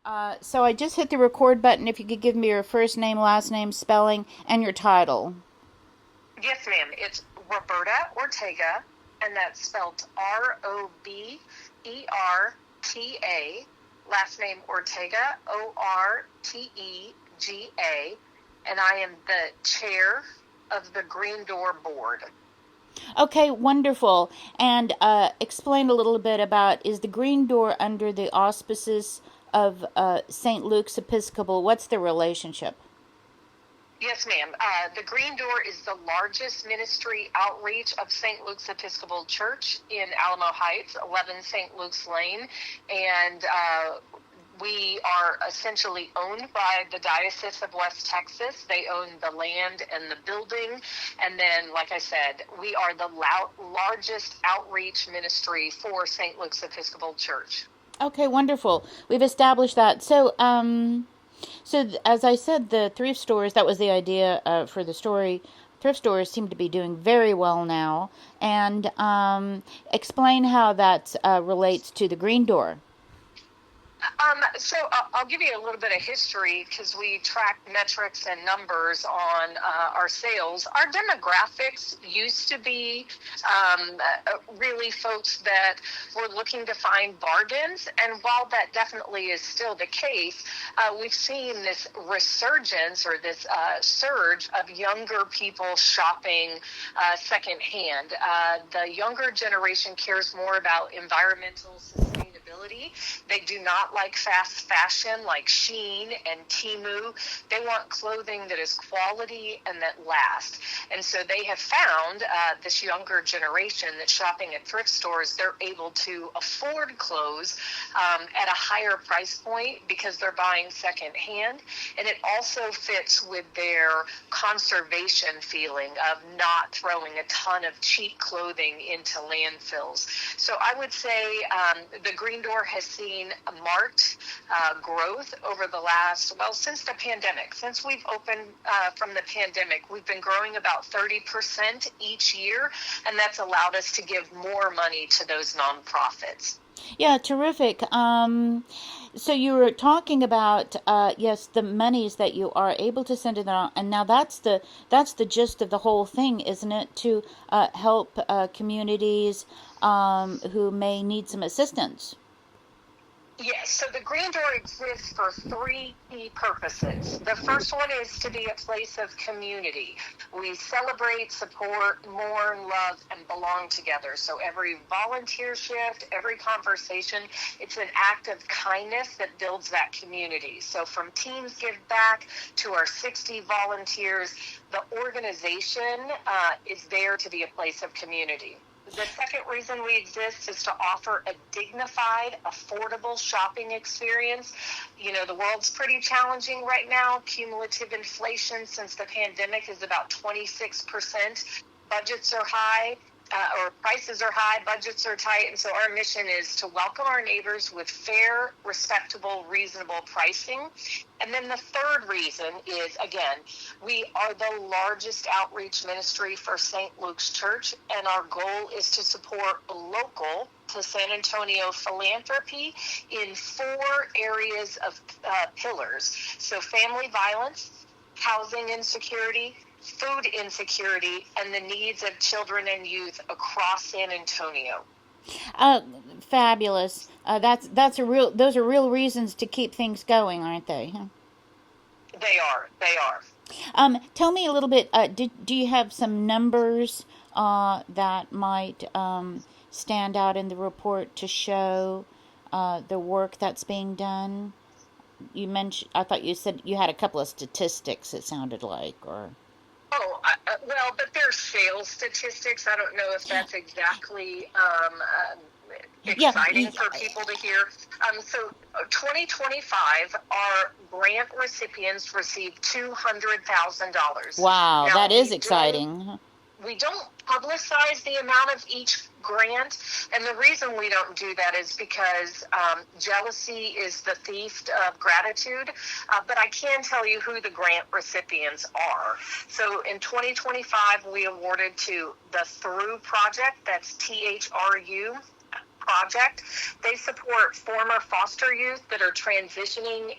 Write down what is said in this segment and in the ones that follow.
So I just hit the record button. If you could give me your first name, last name, spelling, and your title. Yes, ma'am. It's Roberta Ortega, and that's spelled Roberta. Last name Ortega, Ortega, and I am the chair of the Green Door Board. Okay, wonderful. And explain a little bit about, is the Green Door under the auspices of St. Luke's Episcopal? What's the relationship? Yes, ma'am. The Green Door is the largest ministry outreach of St. Luke's Episcopal Church in Alamo Heights, 11 St. Luke's Lane, and we are essentially owned by the Diocese of West Texas. They own the land and the building. And then, like I said, we are the largest outreach ministry for St. Luke's Episcopal Church. Okay, wonderful. We've established that. So as I said, the thrift stores, that was the idea for the story. Thrift stores seem to be doing very well now. And explain how that relates to the Green Door. So I'll give you a little bit of history because we track metrics and numbers on our sales. Our demographics used to be really folks that were looking to find bargains. And while that definitely is still the case, we've seen this resurgence or this surge of younger people shopping secondhand. The younger generation cares more about environmental sustainability. They do not like fast fashion like Shein and Temu. They want clothing that is quality and that lasts. And so they have found this younger generation that shopping at thrift stores, they're able to afford clothes at a higher price point because they're buying secondhand. And it also fits with their conservation feeling of not throwing a ton of cheap clothing into landfills. So I would say the Green Door has seen a marked growth over the last, since the pandemic. Since we've opened from the pandemic, we've been growing about 30% each year, and that's allowed us to give more money to those nonprofits. Yeah, terrific. So you were talking about yes, the monies that you are able to send to them, and now that's the gist of the whole thing, isn't it? To help communities who may need some assistance. Yes, so the Green Door exists for three key purposes. The first one is to be a place of community. We celebrate, support, mourn, love, and belong together. So every volunteer shift, every conversation, it's an act of kindness that builds that community. So from Teams Give Back to our 60 volunteers, the organization is there to be a place of community. The second reason we exist is to offer a dignified, affordable shopping experience. You know, the world's pretty challenging right now. Cumulative inflation since the pandemic is about 26%. Budgets are high. Or prices are high, budgets are tight, and so our mission is to welcome our neighbors with fair, respectable, reasonable pricing. And then the third reason is, again, we are the largest outreach ministry for St. Luke's Church, and our goal is to support local to San Antonio philanthropy in 4 areas of pillars. So family violence, housing insecurity, food insecurity, and the needs of children and youth across San Antonio. Fabulous. Those are real reasons to keep things going, aren't they? They are. Tell me a little bit. Do you have some numbers that might stand out in the report to show the work that's being done? You mentioned. I thought you said you had a couple of statistics. It sounded like, or. But there's sales statistics. I don't know if that's exactly exciting for people to hear. So 2025 our grant recipients received $200,000. Wow, now, that is exciting. We don't publicize the amount of each grant, and the reason we don't do that is because jealousy is the thief of gratitude, but I can tell you who the grant recipients are. So in 2025, we awarded to the Through Project, that's THRU, project. They support former foster youth that are transitioning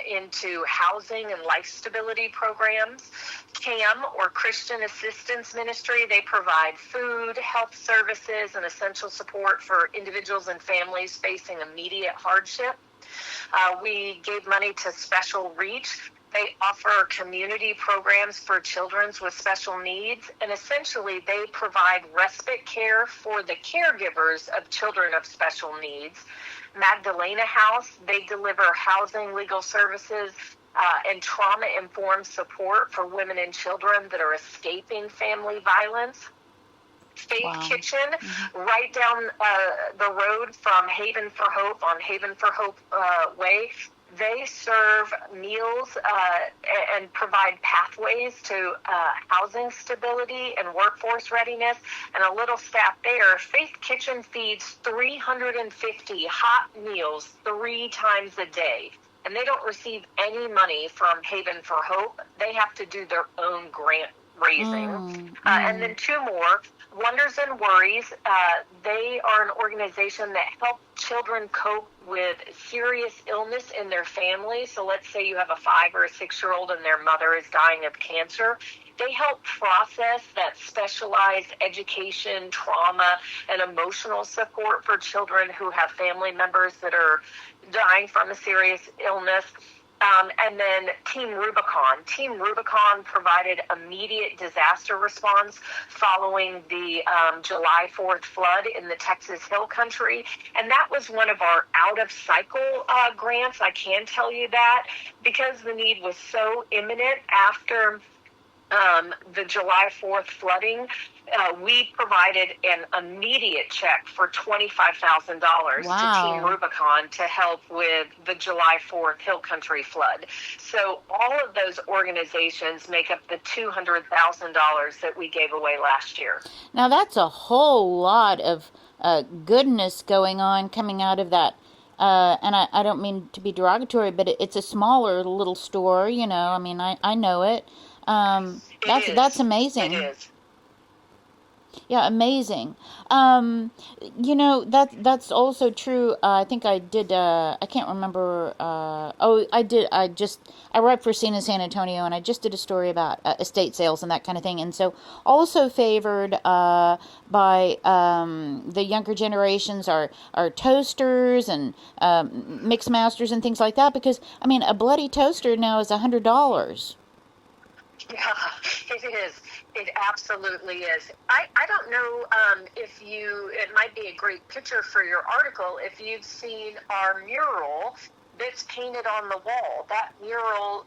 into housing and life stability programs. CAM, or Christian Assistance Ministry, they provide food, health services, and essential support for individuals and families facing immediate hardship. We gave money to Special Reach. They offer community programs for children with special needs, and essentially they provide respite care for the caregivers of children of special needs. Magdalena House, they deliver housing, legal services, and trauma-informed support for women and children that are escaping family violence. Faith Kitchen, right down the road from Haven for Hope on Haven for Hope Way. They serve meals and provide pathways to housing stability and workforce readiness, and a little staff there. Faith Kitchen feeds 350 hot meals 3 times a day, and they don't receive any money from Haven for Hope. They have to do their own grant raising. And then 2 more. Wonders and Worries, they are an organization that helps children cope with serious illness in their family. So let's say you have a 5 or a 6-year-old and their mother is dying of cancer. They help process that specialized education, trauma, and emotional support for children who have family members that are dying from a serious illness. And then Team Rubicon. Team Rubicon provided immediate disaster response following the July 4th flood in the Texas Hill Country. And that was one of our out-of-cycle grants. I can tell you that because the need was so imminent after the July 4th flooding. We provided an immediate check for $25,000 to Team Rubicon to help with the July 4th Hill Country flood. So all of those organizations make up the $200,000 that we gave away last year. Now that's a whole lot of goodness going on coming out of that. And I don't mean to be derogatory, but it's a smaller little store, you know. I mean, I know it. That's amazing. It is. Yeah, amazing. You know, that's also true. I think I did, I can't remember. I write for Scene in San Antonio, and I just did a story about estate sales and that kind of thing. And so also favored by the younger generations are toasters and mix masters and things like that. Because, I mean, a bloody toaster now is $100. Yeah, it is. It absolutely is. I don't know if it might be a great picture for your article, if you've seen our mural that's painted on the wall. That mural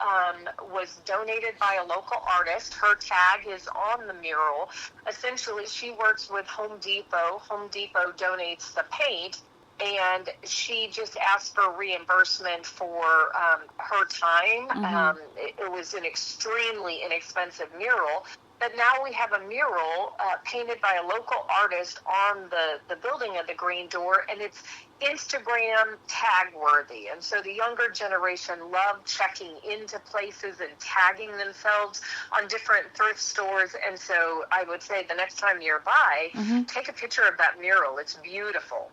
was donated by a local artist. Her tag is on the mural. Essentially, she works with Home Depot. Home Depot donates the paint, and she just asked for reimbursement for her time. It was an extremely inexpensive mural, but now we have a mural painted by a local artist on the building of the Green Door, and it's Instagram tag worthy. And so the younger generation love checking into places and tagging themselves on different thrift stores. And so I would say the next time you're by, take a picture of that mural. It's beautiful.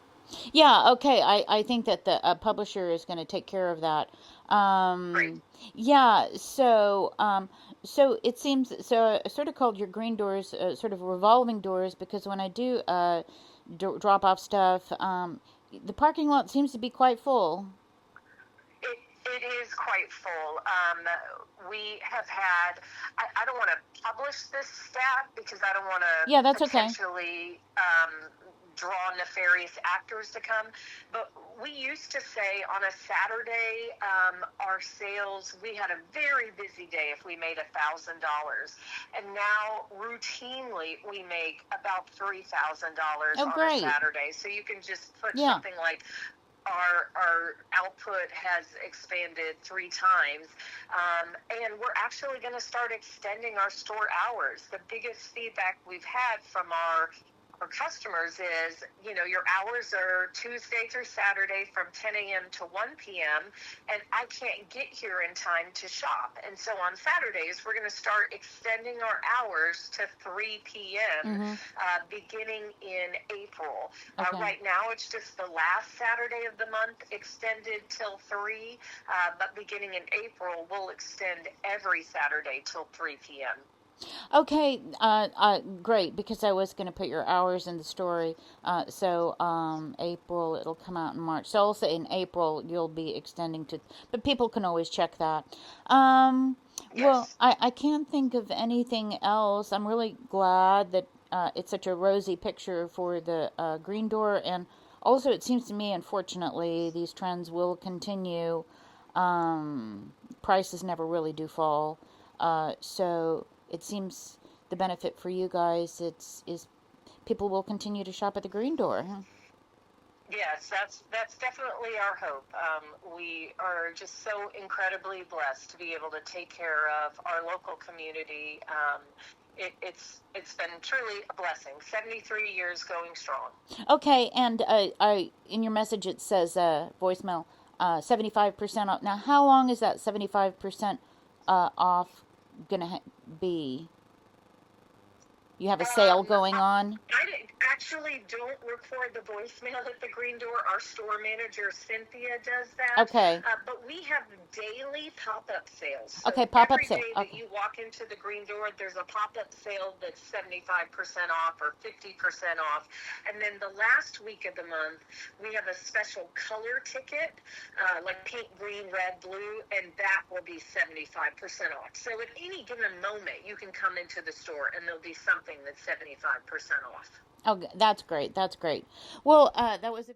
Yeah, okay. I think that the publisher is going to take care of that. Great. Yeah, so it seems, so I sort of called your green doors sort of revolving doors because when I do drop off stuff, the parking lot seems to be quite full. It is quite full. We have had, I don't want to publish this stat because I don't want to potentially draw nefarious actors to come, but we used to say on a Saturday, our sales, we had a very busy day if we made $1,000, and now routinely we make about $3,000 on a Saturday. So you can just put something like our output has expanded 3 times, and we're actually going to start extending our store hours. The biggest feedback we've had from our for customers is, your hours are Tuesday through Saturday from 10 a.m. to 1 p.m., and I can't get here in time to shop. And so on Saturdays, we're going to start extending our hours to 3 p.m. Beginning in April. Okay. Right now, it's just the last Saturday of the month extended till 3, but beginning in April, we'll extend every Saturday till 3 p.m. Okay, great, because I was going to put your hours in the story. April, it'll come out in March. So I'll say in April you'll be extending to, but people can always check that. Well, Yes. I can't think of anything else. I'm really glad that it's such a rosy picture for the Green Door, and also it seems to me, unfortunately, these trends will continue. Prices never really do fall. So it seems the benefit for you guys is people will continue to shop at the Green Door. Yes, that's definitely our hope. We are just so incredibly blessed to be able to take care of our local community. It's been truly a blessing. 73 years going strong. Okay, and I in your message it says voicemail 75% off. Now, how long is that 75% off gonna be? You have a sale going on? Actually don't record the voicemail at the Green Door. Our store manager, Cynthia, does that. Okay. But we have daily pop-up sales. So Okay, pop-up every sale. day that Okay. you walk into the Green Door, there's a pop-up sale that's 75% off or 50% off. And then the last week of the month, we have a special color ticket, like pink, green, red, blue, and that will be 75% off. So at any given moment, you can come into the store and there'll be something that's 75% off. Oh, that's great. That's great. Well, that was a